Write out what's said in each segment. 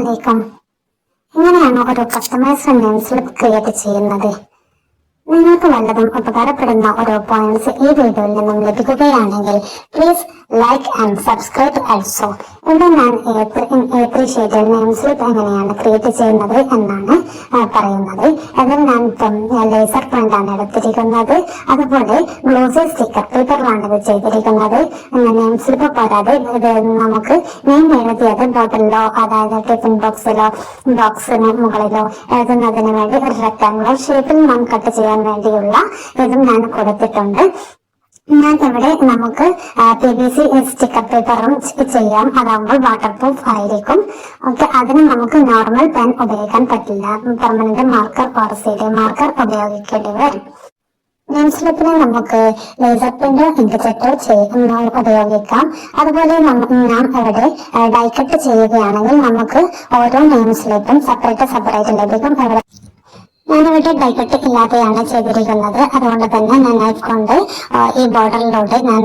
അസ്സലാമലൈക്കും. ഇങ്ങനെയാണ് ഒരു കസ്റ്റമൈസ്ഡ് നെയിം സ്ലിപ്പ് ക്രിയേറ്റ് ചെയ്യുന്നത്. നിങ്ങൾക്ക് വല്ലതും ഉപകാരപ്പെടുന്ന ഓരോ പോയിന്റ്സ് ഈ വീഡിയോയിൽ നിന്നും ലഭിക്കുകയാണെങ്കിൽ please like and subscribe also. ഇവിടെ ഞാൻ A3 ഷീറ്റിൽ നെയിം സ്ലിപ്പ് എങ്ങനെയാണ് ക്രിയേറ്റ് ചെയ്യുന്നത് എന്നാണ് പറയുന്നത്. അതിൽ ഞാൻ ഇപ്പം ലേസർ പ്രിന്റ് ആണ് എടുത്തിരിക്കുന്നത്. അതുപോലെ ഗ്ലോസി സ്റ്റിക്കർ പേപ്പറിലാണ് ഇത് ചെയ്തിരിക്കുന്നത്. നെയിം സ്ലിപ്പ് പോരാതെ ഇത് നമുക്ക് നെയിം എഴുതിയത് ബോട്ടിലോ അതായത് ടിഫിൻ ബോക്സിന് മുകളിലോ എഴുതുന്നതിന് വേണ്ടി ഒരു റെക്ടാങ്കുലർ ഷേപ്പിൽ നാം കട്ട് ചെയ്യാൻ വേണ്ടിയുള്ള ഇതും ഞാൻ കൊടുത്തിട്ടുണ്ട്. ഞാൻ ഇവിടെ നമുക്ക് PVC സ്റ്റിക്കർ പേപ്പറും ചെയ്യാം. അതാകുമ്പോൾ വാട്ടർ പ്രൂഫ് ആയിരിക്കും. ഓക്കെ, അതിന് നമുക്ക് നോർമൽ പെൻ ഉപയോഗിക്കാൻ പറ്റില്ല. Permanent marker or CD marker ഉപയോഗിക്കേണ്ടി വരും. നെയിം സ്ലിപ്പിന് നമുക്ക് ലേസർ പെയിന്റോ ഇങ്ക്ജെറ്റോ ഉപയോഗിക്കാം. അതുപോലെ നാം ഇവിടെ ഡൈ കട്ട് ചെയ്യുകയാണെങ്കിൽ നമുക്ക് ഓരോ നെയിം സ്ലിപ്പും സെപ്പറേറ്റ് ലഭിക്കും. ഞാനിവിടെ ഡൈ കട്ട് ഇല്ലാതെയാണ് ചെയ്തിരിക്കുന്നത്. അതുകൊണ്ട് തന്നെ ഞാൻ നൈഫ് കൊണ്ട് ഈ ബോർഡറിലൂടെ ഞാൻ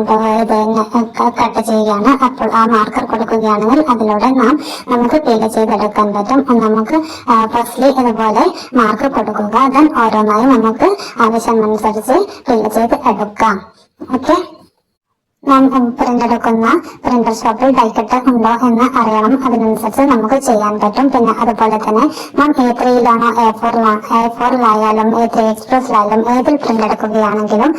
കട്ട് ചെയ്യുകയാണ്. അപ്പോൾ ആ മാർക്കർ കൊടുക്കുകയാണെങ്കിൽ അതിലൂടെ നമുക്ക് പീല് ചെയ്തെടുക്കാൻ പറ്റും. നമുക്ക് ഫസ്റ്റ്ലി ഇതുപോലെ മാർക്ക് കൊടുക്കുക. ദെൻ ഓരോന്നായി നമുക്ക് ആവശ്യമനുസരിച്ച് പീല് ചെയ്ത് എടുക്കാം. ഓക്കെ, നാം പ്രിന്റ് എടുക്കുന്ന പ്രിന്റർ ഷോപ്പിൽ ഡൈ കട്ട് ഉണ്ടോ എന്ന് അറിയണം. അതിനനുസരിച്ച് നമുക്ക് ചെയ്യാൻ പറ്റും. പിന്നെ അതുപോലെ തന്നെ നാം A3യിലാണോ A4ലായാലും A3 എക്സ്പ്രസ്സിലായാലും ഏതിൽ പ്രിന്റ് എടുക്കുകയാണെങ്കിലും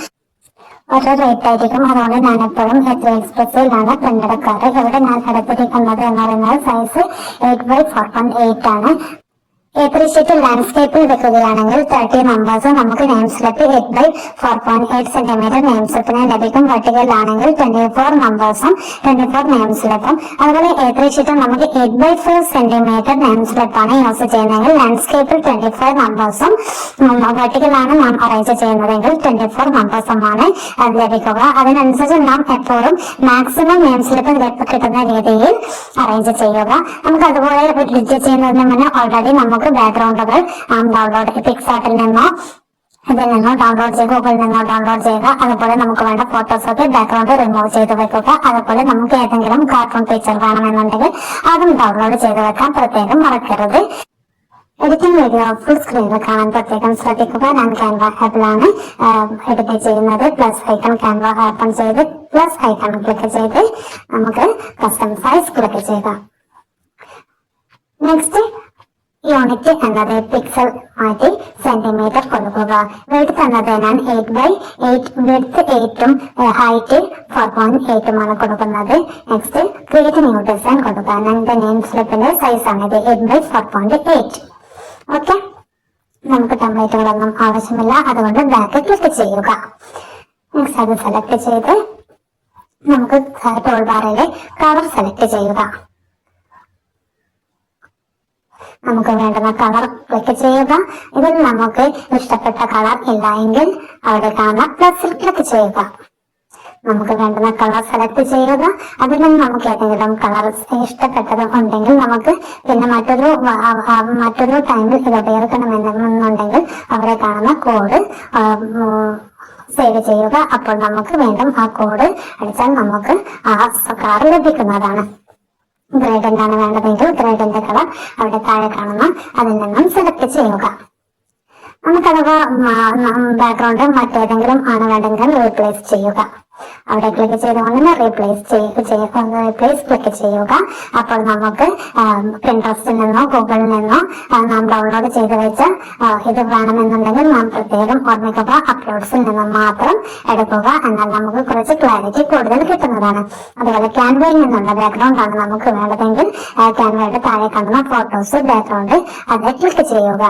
ഓരോ റേറ്റ് ആയിരിക്കും. അതുകൊണ്ട് ഞാൻ എപ്പോഴും A3 എക്സ്പ്രസ്സിലാണ് പ്രിന്റ് എടുക്കാറ്. ഇവിടെ ഞാൻ എടുത്തിരിക്കുന്നത് എന്ന് പറയുന്നത് സൈസ് 8x4.8 ആണ്. A3 ഷീറ്റ് ലാൻഡ്സ്കേപ്പിൽ വെക്കുകയാണെങ്കിൽ 30 നമ്പേഴ്സ് നമുക്ക് name slip 8x4.8 centimetre name സ്ലിപ്പിന് ലഭിക്കും. വെർട്ടിക്കലാണെങ്കിൽ 24 നമ്പേഴ്സും 24 നെയിം സ്ലിപ്പും. അതുപോലെ A3 ഷീറ്റ് നമുക്ക് 8x4 സെന്റിമീറ്റർ നെയിം സ്ലിപ്പാണ് യൂസ് ചെയ്യുന്നതെങ്കിൽ ലാൻഡ്സ്കേപ്പിൽ 25 നമ്പേഴ്സും വെർട്ടിക്കലാണ് നാം അറേഞ്ച് ചെയ്യുന്നതെങ്കിൽ 24 നമ്പേഴ്സുമാണ് ലഭിക്കുക. അതിനനുസരിച്ച് നാം എപ്പോഴും മാക്സിമം നെയിം സ്ലിപ്പ് കിട്ടുന്ന രീതിയിൽ അറേഞ്ച് ചെയ്യുക. നമുക്ക് അതുപോലെ ഡിജിറ്റ് ചെയ്യുന്നതിന് മുന്നേ ഓൾറെഡി നമുക്ക് ബാക്ക്ഗ്രൗണ്ടുകൾ ഡൗൺലോഡ് പിക്സാർട്ടിൽ നിന്നോ ഇതിൽ നിന്നോ ഡൗൺലോഡ് ചെയ്ത് ഗൂഗിളിൽ നിന്നോ ഡൗൺലോഡ് ചെയ്യുക. അതുപോലെ നമുക്ക് വേണ്ട ഫോട്ടോസൊക്കെ ബാക്ക്ഗ്രൗണ്ട് റിമൂവ് ചെയ്ത് വെക്കുക. അതുപോലെ നമുക്ക് ഏതെങ്കിലും കാർട്ടൂൺ പിക്ചർ വേണമെന്നുണ്ടെങ്കിൽ അതും ഡൗൺലോഡ് ചെയ്ത് വെക്കാൻ പ്രത്യേകം മറക്കരുത്. എഡിറ്റിംഗ് വീഡിയോ ഫുൾ സ്ക്രീനിൽ കാണാൻ പ്രത്യേകം ശ്രദ്ധിക്കുക. ഞാൻ ക്യാൻവ ആപ്പിലാണ് എഡിറ്റ് ചെയ്യുന്നത്. പ്ലസ് ഐക്കൺ ക്യാൻവ ഓപ്പൺ ചെയ്ത് പ്ലസ് ഐക്കൺ ക്ലിക്ക് ചെയ്ത് നമുക്ക് കസ്റ്റം സൈസ് ക്ലിക്ക് ചെയ്യുക. നെക്സ്റ്റ് യൂണിറ്റ് എന്നത് പിക്സൽ മാറ്റി സെന്റിമീറ്റർ കൊടുക്കുക. വെഡ്ത്ത് എന്നത് ഞാൻ 8x8 വെഡ്ത്ത് 8ഉം ഹൈറ്റ് 4.8ഉമാണ് കൊടുക്കുന്നത്. നെക്സ്റ്റ് ക്രിയേറ്റ് ന്യൂ ഡിസൈൻ കൊടുക്കുക. എന്റെ നെയിം സ്ലിപ്പിന്റെ സൈസ് ആണ് ഇത് 8x4.8. ഓക്കെ, നമുക്ക് ടെംപ്ലേറ്റുകളൊന്നും ആവശ്യമില്ല. അതുകൊണ്ട് ബാക്ക് ക്ലിക്ക് ചെയ്യുക. നെക്സ്റ്റ് അത് സെലക്ട് ചെയ്ത് നമുക്ക് ടൂൾ ബാറിൽ കളർ സെലക്ട് ചെയ്യുക. നമുക്ക് വേണ്ടുന്ന കളർ ക്ലിക്ക് ചെയ്യുക. ഇതിൽ നമുക്ക് ഇഷ്ടപ്പെട്ട കളർ ഇല്ല എങ്കിൽ അവിടെ കാണുന്ന പ്ലസിൽ ക്ലിക്ക് ചെയ്യുക. നമുക്ക് വേണ്ടുന്ന കളർ സെലക്ട് ചെയ്യുക. അതിൽ നിന്ന് നമുക്ക് ഏതെങ്കിലും കളർ ഇഷ്ടപ്പെട്ടത് ഉണ്ടെങ്കിൽ നമുക്ക് പിന്നെ മറ്റൊരു ടൈമിൽ ഇത് ഉപയോഗിക്കണമെന്നുണ്ടെങ്കിൽ അവിടെ കാണുന്ന കോഡ് സേവ് ചെയ്യുക. അപ്പോൾ നമുക്ക് വീണ്ടും ആ കോഡ് അടിച്ചാൽ നമുക്ക് ആ കളർ ലഭിക്കുന്നതാണ്. ഗ്രേഡന്റ് ആണ് വേണ്ടതെങ്കിൽ ഗ്രേഡിന്റെ കളർ അവിടെ താഴെ കാണുന്ന അതിൽ നിന്നും സെലക്ട് ചെയ്യുക. നമുക്ക് അഥവാ ബാക്ക്ഗ്രൗണ്ട് മറ്റേതെങ്കിലും ആണ് വേണ്ടെങ്കിൽ റീപ്ലേസ് ചെയ്യുക. അവിടെ ക്ലിക്ക് ചെയ്തുകൊണ്ട് റീപ്ലേസ് ക്ലിക്ക് ചെയ്യുക. അപ്പോൾ നമുക്ക് പിൻട്രസ്റ്റിൽ നിന്നോ ഗൂഗിളിൽ നിന്നോ നാം ഡൗൺലോഡ് ചെയ്ത് വെച്ച ഇത് വേണമെന്നുണ്ടെങ്കിൽ നാം പ്രത്യേകം ഓർമ്മിക്കുക. അപ്ലോഡ്സിൽ നിന്ന് മാത്രം എടുക്കുക. എന്നാൽ നമുക്ക് കുറച്ച് ക്ലാരിറ്റി കൂടുതൽ കിട്ടുന്നതാണ്. അതുപോലെ ക്യാൻവയിൽ നിന്നുള്ള ബാക്ക്ഗ്രൗണ്ട് ആണ് നമുക്ക് വേണ്ടതെങ്കിൽ ക്യാൻവയുടെ താഴെ കാണുന്ന ഫോട്ടോസ് ബാക്ക്ഗ്രൗണ്ട് അത് ക്ലിക്ക് ചെയ്യുക.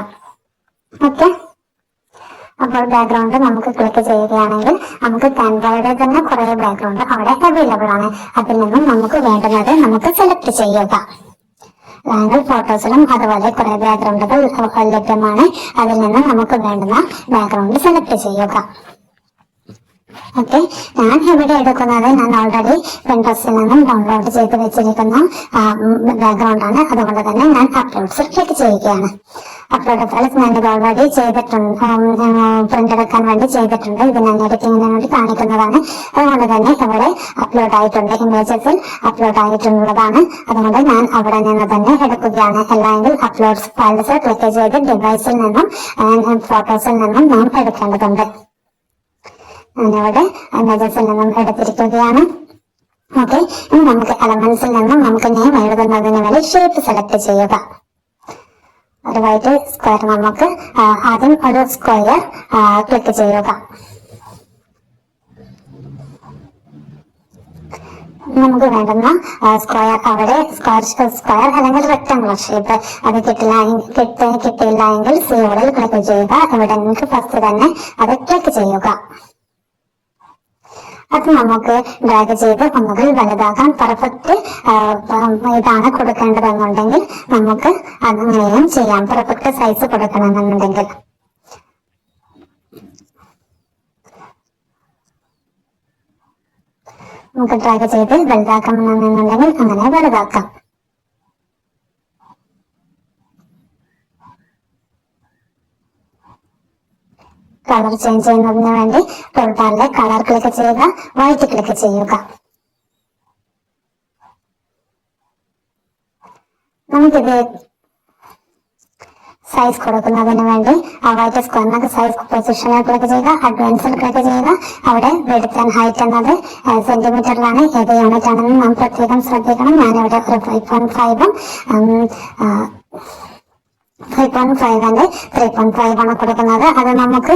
ഓക്കെ, അപ്പോൾ ബാക്ക്ഗ്രൗണ്ട് നമുക്ക് ക്ലിക്ക് ചെയ്യുകയാണെങ്കിൽ നമുക്ക് ക്യാൻവയുടെ തന്നെ കുറെ ബാക്ക്ഗ്രൗണ്ട് അവിടെ അവൈലബിൾ ആണ്. അതിൽ നിന്നും നമുക്ക് വേണ്ടുന്നത് നമുക്ക് സെലക്ട് ചെയ്യുക. ആംഗിൾ ഫോട്ടോസിലും അതുപോലെ കുറെ ബാക്ക്ഗ്രൗണ്ടുകൾ ലഭ്യമാണ്. അതിൽ നിന്ന് നമുക്ക് വേണ്ടുന്ന ബാക്ക്ഗ്രൗണ്ട് സെലക്ട് ചെയ്യുക. ഓക്കെ, ഞാൻ ഇവിടെ എടുക്കുന്നത് ഞാൻ ഓൾറെഡി പിൻട്രസ്റ്റിൽ നിന്നും ഡൗൺലോഡ് ചെയ്ത് വെച്ചിരിക്കുന്ന ബാക്ക്ഗ്രൗണ്ട് ആണ്. അതുകൊണ്ട് തന്നെ ഞാൻ അപ്ലോഡ്സിൽ ക്ലിക്ക് ചെയ്യുകയാണ്. അപ്ലോഡ് ഫയൽസ് ഞാൻ ഇത് ഓൾറെഡി ചെയ്തിട്ടുണ്ട്, പ്രിന്റ് എടുക്കാൻ വേണ്ടി ചെയ്തിട്ടുണ്ട്. ഇത് ഞാൻ എഡിറ്റിങ്ങിന് വേണ്ടി കാണിക്കുന്നതാണ്. അതുകൊണ്ട് തന്നെ ഇവിടെ അപ്ലോഡ് ആയിട്ടുണ്ട്, ഇമേജസിൽ അപ്ലോഡ് ആയിട്ടുള്ളതാണ്. അതുകൊണ്ട് ഞാൻ അവിടെ നിന്ന് തന്നെ എടുക്കുകയാണ്. അല്ലെങ്കിൽ അപ്ലോഡ് ഫയൽസ് ക്ലിക്ക് ചെയ്ത് ഡിവൈസിൽ നിന്നും ഫോട്ടോസിൽ നിന്നും നാം എടുക്കേണ്ടതുണ്ട്. ഞാനിവിടെ ഇമേജസിൽ നിന്നും എടുത്തിരിക്കുകയാണ്. ഓക്കെ, ഇനി നമുക്ക് എലമെന്റ്സിൽ നിന്നും നമുക്ക് നെയിം എഴുതുന്നതിന് വേണ്ടി ഷേപ്പ് സെലക്ട് ചെയ്യുക. ഒരു വൈറ്റ് സ്ക്വയർ, നമുക്ക് ആദ്യം ഒരു സ്ക്വയർ ക്ലിക്ക് ചെയ്യുക. നമുക്ക് വേണ്ടുന്ന സ്ക്വയർ അവിടെ സ്ക്വയർ അല്ലെങ്കിൽ റെക്ടാങ്കുലർ ഷേപ്പ് അത് കിട്ടിയില്ല എങ്കിൽ സീറോയിൽ ക്ലിക്ക് ചെയ്യുക. ഇവിടെ നിങ്ങൾക്ക് ഫസ്റ്റ് തന്നെ അത് ക്ലിക്ക് ചെയ്യുക. അത് നമുക്ക് ഡ്രാഗ് ചെയ്ത് ഒന്നുകിൽ വലുതാക്കാൻ പെർഫെക്റ്റ് ഇതാണ് കൊടുക്കേണ്ടതെന്നുണ്ടെങ്കിൽ നമുക്ക് അങ്ങനെയും ചെയ്യാം. പെർഫെക്റ്റ് സൈസ് കൊടുക്കണമെന്നുണ്ടെങ്കിൽ നമുക്ക് ഡ്രാഗ് ചെയ്ത് വലുതാക്കണമെന്നുണ്ടെങ്കിൽ അങ്ങനെ വലുതാക്കാം. കളർ ചേഞ്ച് ചെയ്യുന്നതിന് വേണ്ടി ടൂൾ ബാറിലെ കളർ ക്ലിക്ക് ചെയ്യുക, വൈറ്റ് ക്ലിക്ക് ചെയ്യുക. നമുക്കിത് സൈസ് കൊടുക്കുന്നതിന് വേണ്ടി വൈറ്റ് സ്ക്വയറിനൊക്കെ സൈസ് പൊസിഷനിൽ ക്ലിക്ക് ചെയ്യുക, അഡ്വാൻസിൽ ക്ലിക്ക് ചെയ്യുക. അവിടെ വിഡ്ത്ത് ആൻഡ് ഹൈറ്റ് എന്നത് സെന്റിമീറ്ററിലാണ്, ഏത് യൂണിറ്റ് ആണെന്ന് നാം പ്രത്യേകം ശ്രദ്ധിക്കണം. ഞാനിവിടെ ഒരു 5.5 5.5 3.5 ആണ് കൊടുക്കുന്നത്. അത് നമുക്ക്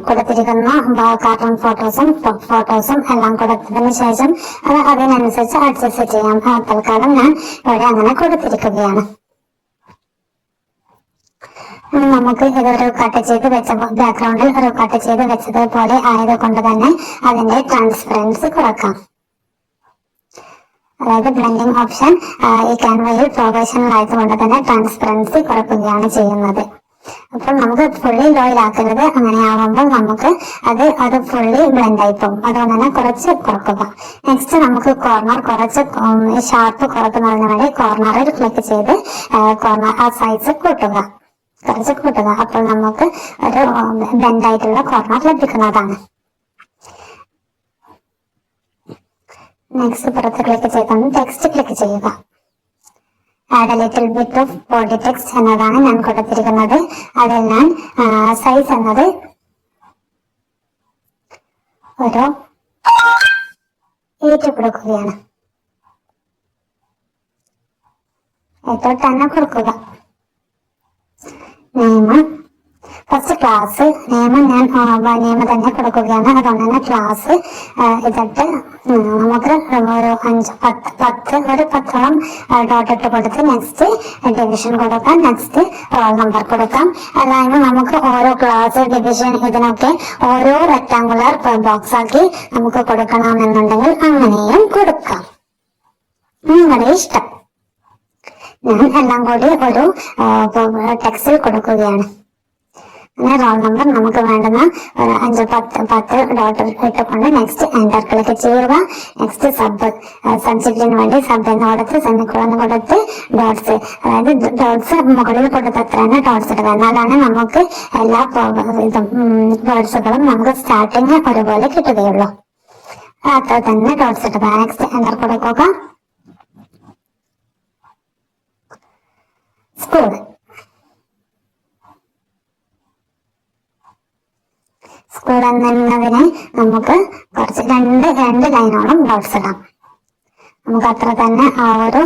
കൊടുത്തിരിക്കുന്ന കാർട്ടൂൺ ഫോട്ടോസും എല്ലാം കൊടുത്തതിന് ശേഷം അത് അതിനനുസരിച്ച് അഡ്ജസ്റ്റ് ചെയ്യാം. തൽക്കാലം ഞാൻ ഇവിടെ അങ്ങനെ കൊടുത്തിരിക്കുകയാണ്. നമുക്ക് ഇതൊരു കട്ട് ചെയ്ത് വെച്ച ബാക്ക്ഗ്രൗണ്ടിൽ ഒരു കട്ട് ചെയ്ത് വെച്ചതുപോലെ ആയതുകൊണ്ട് തന്നെ അതിന്റെ ട്രാൻസ്പെറൻസി കുറക്കാം. അതായത് ബ്ലെൻഡിങ് ഓപ്ഷൻ ഈ ക്യാൻവയിൽ പ്രൊഫഷണൽ ആയതുകൊണ്ട് തന്നെ ട്രാൻസ്പെറൻസി കുറയ്ക്കുകയാണ് ചെയ്യുന്നത്. അപ്പോൾ നമുക്ക് ഫുള്ളി ലോയിലാക്കരുത്. അങ്ങനെ ആവുമ്പോൾ നമുക്ക് അത് ഫുള്ളി ബ്ലെൻഡ് ആയി പോകും. അതുകൊണ്ട് തന്നെ കുറച്ച് കുറക്കുക. നെക്സ്റ്റ് നമുക്ക് കോർണർ കുറച്ച് ഷാർപ്പ് കുറക്കുന്നതിന് വേണ്ടി കോർണറിൽ ക്ലിക്ക് ചെയ്ത് കോർണർ ആ സൈസ് കുറച്ച് കൂട്ടുക. അപ്പോൾ നമുക്ക് ഒരു ബെൻഡ് ആയിട്ടുള്ള കോർണർ ലഭിക്കുന്നതാണ്. നെക്സ്റ്റ് പുറത്ത് ക്ലിക്ക് ചെയ്തുകൊണ്ട് ടെക്സ്റ്റ് ക്ലിക്ക് ചെയ്യുക. Add A little bit of body text എന്നതാണ് ഞാൻ കൊടുത്തിരിക്കുന്നത്. അതിൽ ഞാൻ സൈസ് എന്നത് ഒരു 8 കൊടുക്കുകയാണ്. 8 തന്നെ കൊടുക്കുക. നെയിം ഫസ്റ്റ് ക്ലാസ് നെയിം ഞാൻ നെയിം തന്നെ കൊടുക്കുകയാണ്. അതുകൊണ്ട് തന്നെ ക്ലാസ് ഇതിട്ട് നമുക്ക് ഒരു 5 10 10ഓളം ഡോട്ട് ഇട്ട് കൊടുത്ത് നെക്സ്റ്റ് ഡിവിഷൻ കൊടുക്കാം. നെക്സ്റ്റ് റോൾ നമ്പർ കൊടുക്കാം. അതായത് നമുക്ക് ഓരോ ക്ലാസ് ഡിവിഷൻ ഇതിനൊക്കെ ഓരോ റെക്ടാങ്കുലർ ബോക്സ് ആക്കി നമുക്ക് കൊടുക്കണമെന്നുണ്ടെങ്കിൽ അങ്ങനെയും കൊടുക്കാം, നിങ്ങളുടെ ഇഷ്ടം. ഞാൻ എല്ലാം കൂടി ഒരു ടെക്സ്റ്റിൽ കൊടുക്കുകയാണ്. റോൾ നമ്പർ നമുക്ക് വേണ്ടുന്ന 5 10 ഡോട്ട് ഇട്ടുകൊണ്ട് നെക്സ്റ്റ് എൻ്റർ ക്ലിക്ക് ചെയ്യുക. നെക്സ്റ്റ് സബ്ജക്റ്റിന് വേണ്ടി സബ് എന്ന് കൊടുത്ത് സെമിക്കോളൻ കൊടുത്ത് ഡോട്ട്സ്, അതായത് ഡോട്ട്സ് മുകളിൽ കൊടുത്ത് എത്രയാണ് ഡോട്ട്സ് ഇടുക. എന്നാലാണ് നമുക്ക് എല്ലാ വേർഡ്സുകളും നമുക്ക് സ്റ്റാർട്ടിങ് ഒരുപോലെ കിട്ടുകയുള്ളൂ. അത്ര തന്നെ ഡോട്ട്സ് ഇടുക. നെക്സ്റ്റ് എൻ്റർ കൊടുക്കുക. സ്കൂൾ എന്നതിനെ നമുക്ക് കുറച്ച് രണ്ട് ലൈനോളം ഡോട്ട്സ് ഇടാം. നമുക്ക് അത്ര തന്നെ ആ ഒരു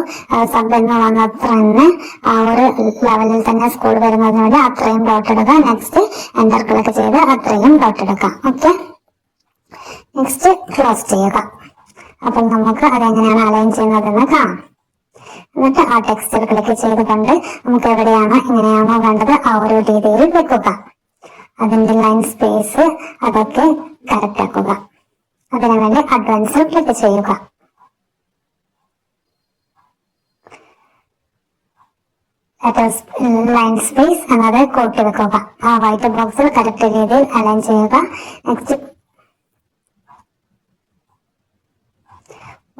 സബ് എന്ന് വന്നത്ര തന്നെ ആ ഒരു ലെവലിൽ തന്നെ സ്കൂൾ വരുന്നതിന് വേണ്ടി അത്രയും ഡോട്ട് എടുക്കുക. നെക്സ്റ്റ് എൻ്റർ ക്ലിക്ക് ചെയ്ത് അത്രയും ഡോട്ട് എടുക്കുക. ഓക്കെ, നെക്സ്റ്റ് ക്ലോസ് ചെയ്യുക. അപ്പോൾ നമുക്ക് അതെങ്ങനെയാണ് അലൈൻ ചെയ്യുന്നതെന്ന് കാണാം. എന്നിട്ട് ആ ടെക്സ്റ്റിൽ ക്ലിക്ക് ചെയ്തുകൊണ്ട് നമുക്ക് എവിടെയാണോ എങ്ങനെയാണോ വേണ്ടത് ആ ഒരു രീതിയിൽ വെക്കുക. അതിന്റെ ലൈൻ സ്പേസ് അതൊക്കെ കറക്റ്റ് ആക്കുക. അതിനുവേണ്ടി അഡ്വാൻസിൽ ക്ലിക്ക് ചെയ്യുക. ലൈൻ സ്പേസ് എന്നത് കൂട്ടി വെക്കുക. ആ വൈറ്റ് ബോക്സിൽ കറക്റ്റ് രീതിയിൽ അലൈൻ ചെയ്യുക. നെക്സ്റ്റ്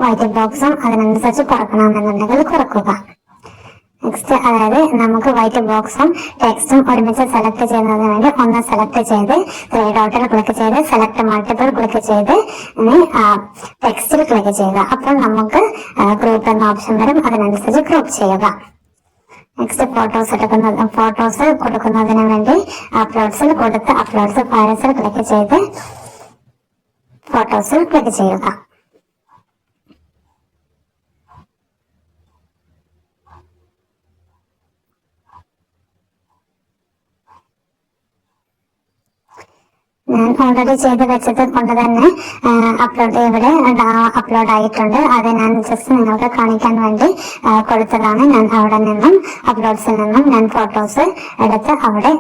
വൈറ്റ് ബോക്സും അതിനനുസരിച്ച് കുറക്കണമെന്നുണ്ടെങ്കിൽ കുറക്കുക. നെക്സ്റ്റ് അതായത് നമുക്ക് വൈറ്റ് ബോക്സും ടെക്സ്റ്റും ഒരുമിച്ച് സെലക്ട് ചെയ്യുന്നതിന് വേണ്ടി ഒന്ന് സെലക്ട് ചെയ്ത് ത്രീ ഡോട്ടിൽ ക്ലിക്ക് ചെയ്ത് സെലക്ട് മൾട്ടിപ്പിൾ ക്ലിക്ക് ചെയ്ത് ഇനി ടെക്സ്റ്റിൽ ക്ലിക്ക് ചെയ്യുക. അപ്പോൾ നമുക്ക് ഗ്രൂപ്പ് എന്ന ഓപ്ഷൻ വരും, അതിനനുസരിച്ച് ഗ്രൂപ്പ് ചെയ്യുക. നെക്സ്റ്റ് ഫോട്ടോസ് കൊടുക്കുന്നതിന് വേണ്ടി അപ്ലോഡ്സിൽ കൊടുത്ത് അപ്ലോഡ്സ് ഫയൽസിൽ ക്ലിക്ക് ചെയ്ത് ഫോട്ടോസിൽ ക്ലിക്ക് ചെയ്യുക. ഞാൻ ഓൾറെഡി ചെയ്ത് വെച്ചത് കൊണ്ട് തന്നെ അപ്ലോഡ് ഇവിടെ അപ്ലോഡ് ആയിട്ടുണ്ട്. അത് ഞാൻ ജസ്റ്റ് നിങ്ങൾക്ക് കാണിക്കാൻ വേണ്ടി കൊടുത്തതാണ്. ഞാൻ അവിടെ നിന്നും അപ്ലോഡ്സിൽ നിന്നും ഞാൻ ഫോട്ടോസ് എടുത്ത് അവിടെ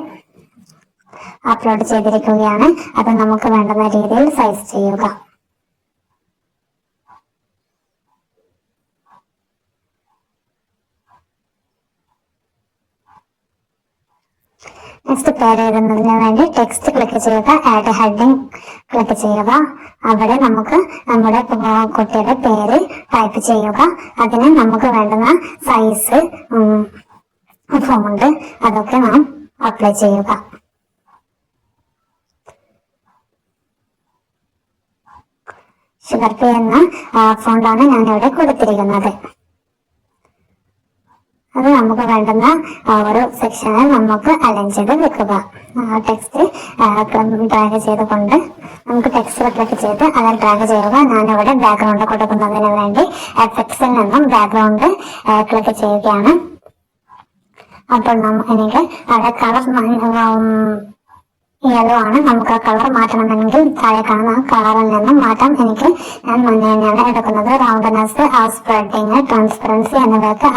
അപ്ലോഡ് ചെയ്തിരിക്കുകയാണ്. അത് നമുക്ക് വേണ്ടുന്ന രീതിയിൽ സൈസ് ചെയ്യുക. നെക്സ്റ്റ് പേര് എഴുതുന്നതിന് വേണ്ടി ടെക്സ്റ്റ് ക്ലിക്ക് ചെയ്യുക, ആഡ് ഹെഡിങ് ക്ലിക്ക് ചെയ്യുക. അവിടെ നമുക്ക് നമ്മുടെ കുട്ടിയുടെ പേര് ടൈപ്പ് ചെയ്യുക. അതിന് നമുക്ക് വേണ്ടുന്ന സൈസ് ഫോണ്ട് അതൊക്കെ നാം അപ്ലൈ ചെയ്യുക. ഷുഗർ പേ എന്ന ഫോണ്ടാണ് ഞാൻ ഇവിടെ കൊടുത്തിരിക്കുന്നത്. അത് നമുക്ക് വേണ്ടുന്ന ഒരു സെക്ഷനിൽ നമുക്ക് അലൈൻ ചെയ്ത് വെക്കുക. ടെക്സ്റ്റ് ഡ്രാഗ് ചെയ്തുകൊണ്ട് നമുക്ക് ടെക്സ്റ്റിൽ ക്ലിക്ക് ചെയ്ത് അതിൽ ഡ്രാഗ് ചെയ്യുക. ഞാനിവിടെ ബാക്ക്ഗ്രൗണ്ട് കൊടുക്കുന്നതിന് വേണ്ടി എഫക്ട്സിൽ നിന്നും ബാക്ക്ഗ്രൗണ്ട് ക്ലിക്ക് ചെയ്യുകയാണ്. അപ്പോൾ എനിക്ക് അവിടെ കളർ യെല്ലോ ആണ്. നമുക്ക് ആ കളർ മാറ്റണമെങ്കിൽ താഴെ കാണുന്ന ആ കളറിൽ നിന്നും മാറ്റാം. ഞാൻ മഞ്ഞ തന്നെയാണ് എടുക്കുന്നത്. റൗണ്ട്നെസ്, സ്പ്രെഡിങ്, ട്രാൻസ്പെറൻസി എന്നിവയൊക്കെ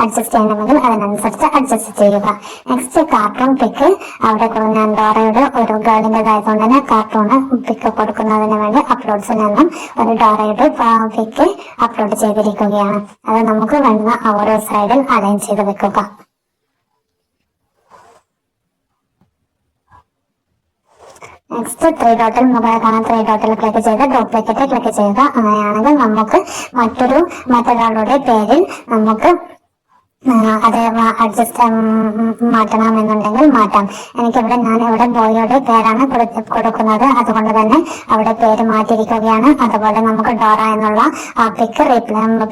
അഡ്ജസ്റ്റ് ചെയ്യണമെങ്കിൽ അതിനനുസരിച്ച് അഡ്ജസ്റ്റ് ചെയ്യുക. നെക്സ്റ്റ് കാർട്ടൂൺ പിക്ക് അവിടെ ഞാൻ ഡോറയുടെ ഒരു ഗേളിൻ്റെതായതുകൊണ്ട് തന്നെ കാർട്ടൂൺ പിക്ക് കൊടുക്കുന്നതിന് വേണ്ടി അപ്ലോഡ്സിൽ നിന്നും ഒരു ഡോറയുടെ പിക്ക് അപ്ലോഡ് ചെയ്തിരിക്കുകയാണ്. അത് നമുക്ക് വേണ്ടുന്ന ഓരോ സൈഡിൽ അലൈൻ ചെയ്ത് വെക്കുക. നെക്സ്റ്റ് ത്രീ ഡോട്ടിൽ മുകളിൽ കാണാൻ ത്രീ ഡോട്ടിൽ ക്ലിക്ക് ചെയ്ത് ഡ്രോപ്ലിക്കേറ്റ് ക്ലിക്ക് ചെയ്യുക. അങ്ങനെയാണെങ്കിൽ നമുക്ക് മറ്റൊരാളുടെ പേരിൽ നമുക്ക് അത് അഡ്ജസ്റ്റ് മാറ്റണമെന്നുണ്ടെങ്കിൽ മാറ്റാം. ഞാനിവിടെ ബോയിയുടെ പേരാണ് കൊടുക്കുന്നത്. അതുകൊണ്ട് തന്നെ അവിടെ പേര് മാറ്റിയിരിക്കുകയാണ്. അതുപോലെ നമുക്ക് ഡോറ എന്നുള്ള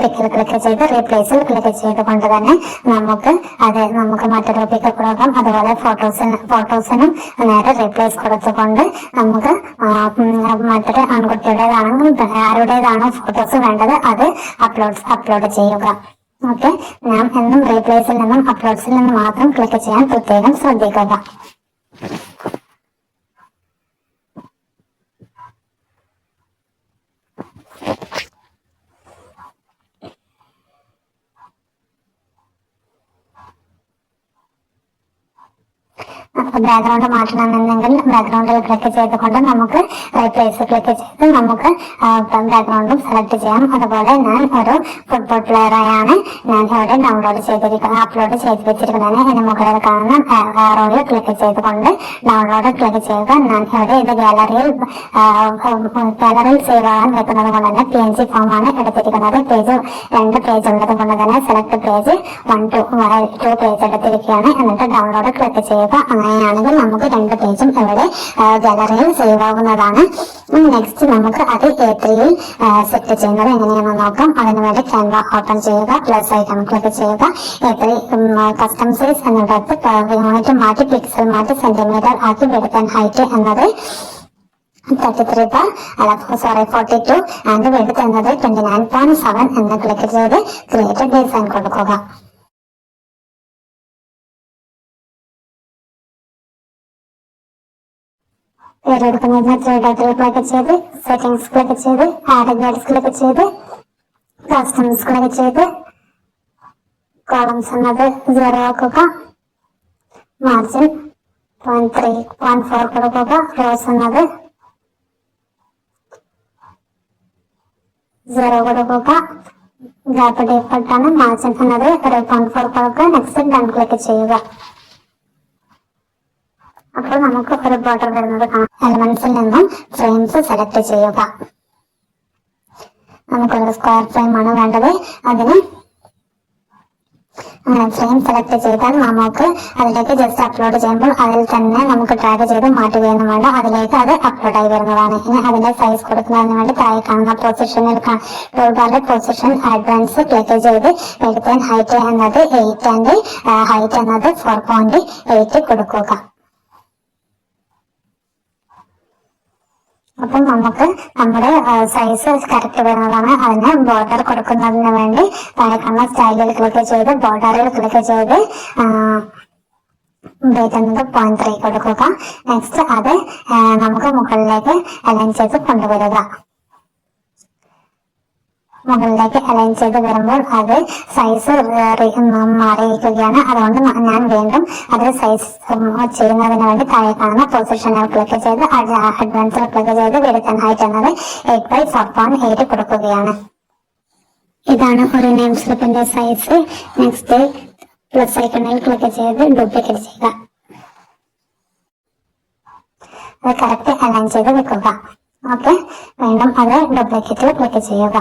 പിക്കിൽ ക്ലിക്ക് ചെയ്ത് റീപ്ലേസിൽ ക്ലിക്ക് ചെയ്തുകൊണ്ട് തന്നെ നമുക്ക് മറ്റൊരു പിക്ക് കൊടുക്കാം. അതുപോലെ ഫോട്ടോസിനും നേരെ റീപ്ലേസ് കൊടുത്തുകൊണ്ട് നമുക്ക് മറ്റൊരു ആൺകുട്ടിയുടേതാണെങ്കിൽ ആരുടേതാണോ ഫോട്ടോസ് വേണ്ടത് അത് അപ്ലോഡ് ചെയ്യുക. ഓക്കെ, ഞാൻ എന്നും റീപ്ലേസിൽ നിന്നും അപ്ലോഡ്സിൽ നിന്നും മാത്രം ക്ലിക്ക് ചെയ്യാൻ പ്രത്യേകം ശ്രദ്ധിക്കുക. ബാക്ക്ഗ്രൗണ്ട് മാറ്റണമെന്നുണ്ടെങ്കിൽ ബാക്ക്ഗ്രൗണ്ടിൽ ക്ലിക്ക് ചെയ്തുകൊണ്ട് നമുക്ക് റീപ്ലേസ് ക്ലിക്ക് ചെയ്ത് നമുക്ക് ബാക്ക്ഗ്രൗണ്ടും സെലക്ട് ചെയ്യാം. അതുപോലെ ഞാൻ ഒരു ഫുട്ബോൾ പ്ലെയറായാണ് ഞാൻ ഇവിടെ അപ്ലോഡ് ചെയ്ത് വെച്ചിരിക്കുന്നത്. ഇതിന് മുകളിൽ കാണുന്ന ആരോയിൽ ക്ലിക്ക് ചെയ്തുകൊണ്ട് ഡൗൺലോഡ് ക്ലിക്ക് ചെയ്യുക. ഞാൻ ഇവിടെ ഇത് ഗാലറിയിൽ സേവ് ആകാൻ വെക്കുന്നത് കൊണ്ട് തന്നെ PNG ഫോമാണ് എടുത്തിരിക്കുന്നത്. രണ്ട് പേജ് ഉള്ളത് കൊണ്ട് തന്നെ സെലക്ട് പേജ് 1 to 2 പേജ് എടുത്തിരിക്കുകയാണ്. എന്നിട്ട് ഡൗൺലോഡ് ക്ലിക്ക് ചെയ്യുക. അങ്ങനെയാണെങ്കിൽ നമുക്ക് രണ്ട് പേജും ഇവിടെ ഗാലറിയിൽ സേവ് ആവുന്നതാണ്. നെക്സ്റ്റ് നമുക്ക് അത് A3യിൽ സെറ്റ് ചെയ്യുന്നത് എങ്ങനെയാണെന്ന് നോക്കാം. അതിനുവേണ്ടി ക്യാൻവ ഓപ്പൺ ചെയ്യുക, പ്ലസ് ഐക്കൺ ക്ലിക്ക് ചെയ്യുക. A3 കസ്റ്റം സൈസ് എന്നിടത്ത് യൂണിറ്റ് മാറ്റി പിക്സൽ മാറ്റി സെന്റിമീറ്റർ ആക്കി വിഡ്ത് ആൻഡ് ഹൈറ്റ് എന്നത് 42 ആൻഡ് വിഡ്ത് എന്നത് 29.7 എന്ന് ക്ലിക്ക് ചെയ്ത് ക്രിയേറ്റ് ഡിസൈൻ കൊടുക്കുക. പേരെടുക്കുന്നതിന് 3 ഡോട്ടിൽ ക്ലിക്ക് ചെയ്ത് സെറ്റിംഗ്സ് ക്ലിക്ക് ചെയ്ത് ആഡ് ഗൈഡ്സ് ക്ലിക്ക് ചെയ്ത് കസ്റ്റംസ് ക്ലിക്ക് ചെയ്ത് കോളംസ് എന്നത് 0 ആക്കുക. മാർജിൻ 0.4 കൊടുക്കുക. റോസ് എന്നത് 0 കൊടുക്കുക. ഗ്യാപ്പ് ഡീഫോൾട്ട് ആണ്. മാർജിൻ എന്നത് 0.4 കൊടുക്കുക. നെക്സ്റ്റ് ഡൺ ക്ലിക്ക് ചെയ്യുക. അപ്പോൾ നമുക്ക് ഒരു ബോർഡർ വരുന്നത് കാണാം. എലമെന്റ്സിൽ നിന്നും ഫ്രെയിംസ് സെലക്ട് ചെയ്യുക. നമുക്കൊരു സ്ക്വയർ ഫ്രെയിം ആണ് വേണ്ടത്. അതിന് ഫ്രെയിം സെലക്ട് ചെയ്താൽ നമുക്ക് അതിലേക്ക് ജസ്റ്റ് അപ്ലോഡ് ചെയ്യുമ്പോൾ അതിൽ തന്നെ നമുക്ക് ഡ്രാഗ് ചെയ്ത് മാറ്റുകയൊന്നും വേണ്ട, അതിലേക്ക് അത് അപ്ലോഡ് ആയി വരുന്നതാണ്. ഇനി അതിന്റെ സൈസ് കൊടുക്കുന്നതിന് വേണ്ടി താഴെ കാണുന്ന പൊസിഷനിൽ ടൂൾ ബാറിലെ പൊസിഷൻ അഡ്വാൻസ് ക്ലിക്ക് ചെയ്ത് എടുത്ത് ഹൈറ്റ് എന്നത് 8 ആൻഡ് ഹൈറ്റ് എന്നത് 4.8 കൊടുക്കുക. അപ്പം നമുക്ക് നമ്മുടെ സൈസ് കറക്റ്റ് വരുന്നതാണ്. അതിന് ബോർഡർ കൊടുക്കുന്നതിന് വേണ്ടി താഴെ കാണുന്ന സ്റ്റൈലിൽ ക്ലിക്ക് ചെയ്ത് ബോർഡറിൽ ക്ലിക്ക് ചെയ്ത് വെയിറ്റ് എന്നത് 0.3 കൊടുക്കുക. നെക്സ്റ്റ് അത് നമുക്ക് മുകളിലേക്ക് അലൈൻ ചെയ്ത് കൊണ്ടുവരിക. മുകളിലേക്ക് അലൈൻ ചെയ്ത് വരുമ്പോൾ അത് സൈസ് മാറിയിരിക്കുകയാണ്. അതുകൊണ്ട് ഞാൻ വീണ്ടും അത് സൈസ് ചെയ്യുന്നതിന് വേണ്ടി താഴെ കാണുന്ന പൊസിഷനിൽ ക്ലിക്ക് ചെയ്ത് അഡ്വാൻസിൽ ക്ലിക്ക് ചെയ്ത് വിഡ്ത്ത് ഹൈറ്റ് എന്നത് 8/4.8 കൊടുക്കുകയാണ്. ഇതാണ് ഒരു നെയിം സ്ലിപ്പിന്റെ സൈസ്. നെക്സ്റ്റ് പ്ലസ് ഐക്കണിൽ ക്ലിക്ക് ചെയ്ത് ഡ്യൂപ്ലിക്കേറ്റ് ചെയ്യുക. അത് കറക്റ്റ് അലൈൻ ചെയ്ത് വെക്കുക. ഓക്കെ, വീണ്ടും അത് ഡ്യൂപ്ലിക്കേറ്റിൽ ക്ലിക്ക് ചെയ്യുക.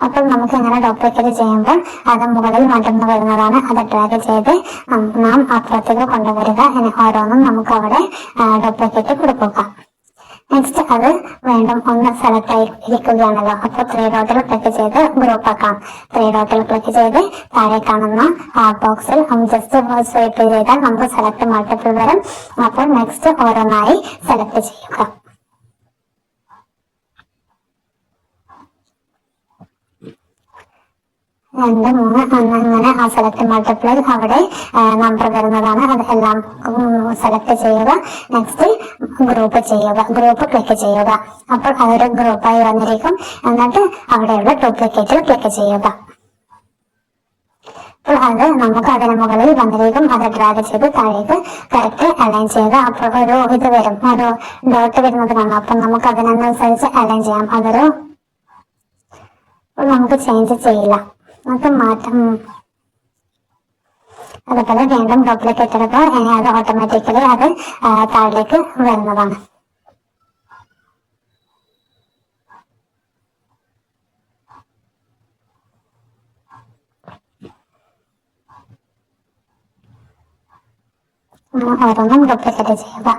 അപ്പോൾ നമുക്ക് ഇങ്ങനെ ഡ്യൂപ്ലിക്കേറ്റ് ചെയ്യുമ്പോൾ അത് മുകളിൽ മടർന്നു വരുന്നതാണ്. അത് ഡ്രാഗ് ചെയ്ത് നാം അപ്പുറത്തേക്ക് കൊണ്ടുവരിക. ഇനി ഓരോന്നും നമുക്ക് അവിടെ ഡ്യൂപ്ലിക്കേറ്റ് കൊടുക്കുക. നെക്സ്റ്റ് അത് വീണ്ടും ഒന്ന് സെലക്ട് ആയിരിക്കുകയാണല്ലോ. അപ്പോൾ 3 ഡോട്ടിൽ ക്ലിക്ക് ചെയ്ത് ഗ്രൂപ്പ് ആക്കാം. 3 ഡോട്ടിൽ ക്ലിക്ക് ചെയ്ത് താഴെ കാണുന്ന ബോക്സിൽ ജസ്റ്റ് സ്വൈപ്പ് ചെയ്താൽ നമുക്ക് സെലക്ട് മൾട്ടിപ്പിൾ വരും. അപ്പോൾ നെക്സ്റ്റ് ഓരോന്നായി സെലക്ട് ചെയ്യുക. 2, 3 അങ്ങനെ ആ സെലക്ട് മൾട്ടിപ്ലൈ അവിടെ നമ്പർ വരുന്നതാണ്. അതെല്ലാം സെലക്ട് ചെയ്യുക. നെക്സ്റ്റ് ഗ്രൂപ്പ് ചെയ്യുക. ഗ്രൂപ്പ് ക്ലിക്ക് ചെയ്യുക. അപ്പോൾ അതൊരു ഗ്രൂപ്പായി വന്നിരിക്കും. എന്നിട്ട് അവിടെയുള്ള ഡ്യൂപ്ലിക്കേറ്റിൽ ക്ലിക്ക് ചെയ്യുക. അപ്പോൾ അത് നമുക്ക് അതിന് മുകളിൽ വന്നിരിക്കും. അത് ഡ്രാഗ് ചെയ്ത് താഴേക്ക് കറക്റ്റ് അലൈൻ ചെയ്യുക. അപ്പോൾ ഒരു ഇത് വരും, ഒരു ഡോട്ട് വരുന്നത് കാണാം. അപ്പം നമുക്ക് അതിനനുസരിച്ച് അലൈൻ ചെയ്യാം. അതൊരു നമുക്ക് ചേഞ്ച് ചെയ്യില്ല, നമുക്ക് മാറ്റം. അതുപോലെ വീണ്ടും ഡ്യൂപ്ലിക്കേറ്റ് എടുക്കുക. ഇനി അത് ഓട്ടോമാറ്റിക്കലി അത് താഴേക്ക് വരുന്നതാണ്. ഓരോന്നും ഡ്യൂപ്ലിക്കേറ്റ് ചെയ്യുക.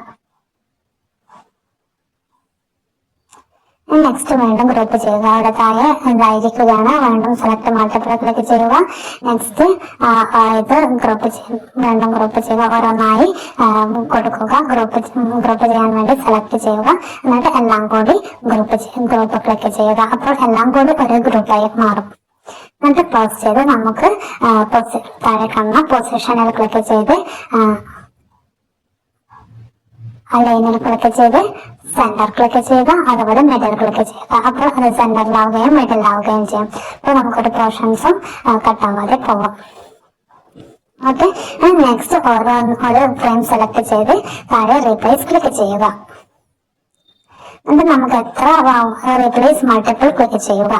നെക്സ്റ്റ് വീണ്ടും ഗ്രൂപ്പ് ചെയ്യുക. അവിടെ താഴെ ഇതായിരിക്കുകയാണ്. വീണ്ടും സെലക്ട് മൾട്ടിപ്പിൾ ക്ലിക്ക് ചെയ്യുക. നെക്സ്റ്റ് ഇത് വീണ്ടും ഗ്രൂപ്പ് ചെയ്യുക. ഓരോന്നായി കൊടുക്കുക. ഗ്രൂപ്പ് ചെയ്യാൻ വേണ്ടി സെലക്ട് ചെയ്യുക. എന്നിട്ട് എല്ലാം കൂടി ഗ്രൂപ്പ് ക്ലിക്ക് ചെയ്യുക. അപ്പോൾ എല്ലാം കൂടി ഒരു ഗ്രൂപ്പായി മാറും. എന്നിട്ട് ക്ലോസ് ചെയ്ത് നമുക്ക് താഴെ കാണുന്ന പൊസിഷനിൽ ക്ലിക്ക് ചെയ്ത് ലൈനിൽ ക്ലിക്ക് ചെയ്ത് സെന്റർ ക്ലിക്ക് ചെയ്യുക. അതുപോലെ മിഡിൽ ക്ലിക്ക് ചെയ്യുക. അപ്പോൾ അത് സെന്ററിലാവുകയും മിഡിലാവുകയും ചെയ്യും. അപ്പോൾ നമുക്കൊരു പോർഷൻസും കട്ടാവാതെ പോവാം. ഓക്കെ, നെക്സ്റ്റ് ഒരു ഫ്രെയിം സെലക്ട് ചെയ്ത് താഴെ റീപ്ലേസ് ക്ലിക്ക് ചെയ്യുക. എന്നിട്ട് നമുക്ക് എത്ര റീപ്ലേസ് മൾട്ടിപ്പിൾ ക്ലിക്ക് ചെയ്യുക.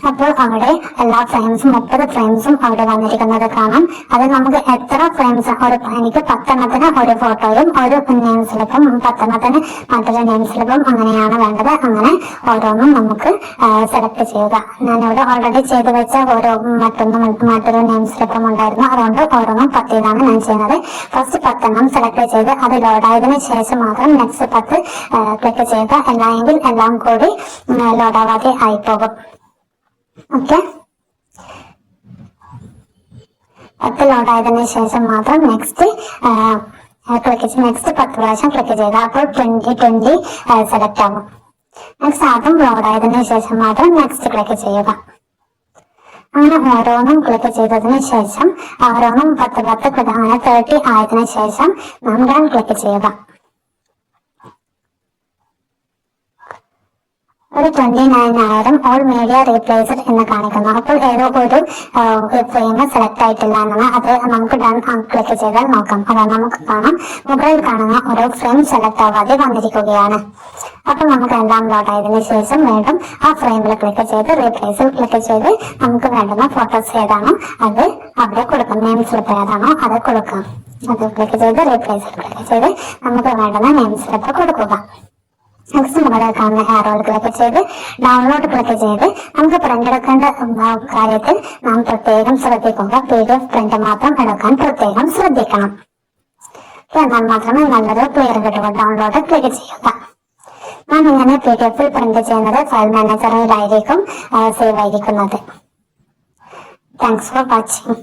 അപ്പോൾ അവിടെ എല്ലാ ഫ്രെയിംസും 30 ഫ്രെയിംസും അവിടെ വന്നിരിക്കുന്നത് കാണാം. അത് നമുക്ക് എത്ര ഫ്രെയിംസ്, എനിക്ക് 10 ഒരു ഫോട്ടോയും ഒരു നെയിം സ്ലിപ്പും, 10 മറ്റൊരു നെയിം സ്ലിപ്പും അങ്ങനെയാണ് വേണ്ടത്. അങ്ങനെ ഓരോന്നും നമുക്ക് സെലക്ട് ചെയ്യുക. ഞാനിവിടെ ഓൾറെഡി ചെയ്ത് വെച്ച മറ്റൊരു നെയിം സ്ലിപ്പും ഉണ്ടായിരുന്നു. അതുകൊണ്ട് ഓരോന്നും 10 ഞാൻ ചെയ്യുന്നത്. ഫസ്റ്റ് 10 സെലക്ട് ചെയ്ത് അത് ലോഡായതിനു ശേഷം മാത്രം നെക്സ്റ്റ് 10 ക്ലിക്ക് ചെയ്യുക. അല്ലെങ്കിൽ എല്ലാം കൂടി ലോഡാവാതെ ആയി പോകും. ഓക്കെ, 10 ലോഡായതിനു ശേഷം മാത്രം നെക്സ്റ്റ് ക്ലിക്ക് ചെയ്ത് നെക്സ്റ്റ് 10 പ്രാവശ്യം ക്ലിക്ക് ചെയ്യുക. അപ്പോൾ 20 സെലക്ട് ആകും. നെക്സ്റ്റ് അതും ലോഡായതിനു ശേഷം മാത്രം നെക്സ്റ്റ് ക്ലിക്ക് ചെയ്യുക. അങ്ങനെ ഓരോന്നും ക്ലിക്ക് ചെയ്തതിനു ശേഷം ഓരോന്നും 10 അങ്ങനെ 30 ആയതിനു ശേഷം നാം റൺ ക്ലിക്ക് ചെയ്യുക. ഒരു 29,000 ഓൾ മീഡിയ റീപ്ലേസ്ഡ് എന്ന് കാണിക്കുന്നു. അപ്പോൾ ഏതോ ഒരു ഫ്രെയിം സെലക്ട് ആയിട്ടില്ല എന്നാണ്. അത് നമുക്ക് ഡൺ ക്ലിക്ക് ചെയ്താൽ നോക്കാം. അതാണ് നമുക്ക് കാണാം, മുകളിൽ കാണുന്ന ഓരോ ഫ്രെയിം സെലക്ട് ആവാതെ വന്നിരിക്കുകയാണ്. അപ്പോൾ നമുക്ക് എല്ലാം ലോഡ് ആയതിനു ശേഷം വീണ്ടും ആ ഫ്രെയിമിൽ ക്ലിക്ക് ചെയ്ത് റീപ്ലേസിൽ ക്ലിക്ക് ചെയ്ത് നമുക്ക് വേണ്ടുന്ന ഫോട്ടോസ് ഏതാണോ അത് അവിടെ കൊടുക്കാം. നെയിം സ്ലിപ്പ് ഏതാണോ അത് കൊടുക്കാം. അത് ക്ലിക്ക് ചെയ്ത് റീപ്ലേസിൽ ക്ലിക്ക് ചെയ്ത് നമുക്ക് വേണ്ടുന്ന നെയിം സ്ലിപ്പ് കൊടുക്കുക. നെക്സ്റ്റ് മുകളിൽ കാണുന്ന ആരോയിൽ ക്ലിക്ക് ചെയ്ത് ഡൗൺലോഡ് ക്ലിക്ക് ചെയ്ത് നമുക്ക് പ്രിന്റ് എടുക്കേണ്ട കാര്യത്തിൽ നാം പ്രത്യേകം ശ്രദ്ധിക്കുക. PDF പ്രിന്റ് മാത്രം എടുക്കാൻ പ്രത്യേകം ശ്രദ്ധിക്കണം. എന്നാൽ മാത്രമേ നല്ലൊരു ക്ലിയർ കിട്ടുക. ഡൗൺലോഡ് ക്ലിക്ക് ചെയ്യുക. നാം ഇങ്ങനെ PDF പ്രിന്റ് ചെയ്യുന്നത് ഫയൽ മാനേജറിലായിരിക്കും സേവ് ആയിരിക്കുന്നത്. Thanks for watching.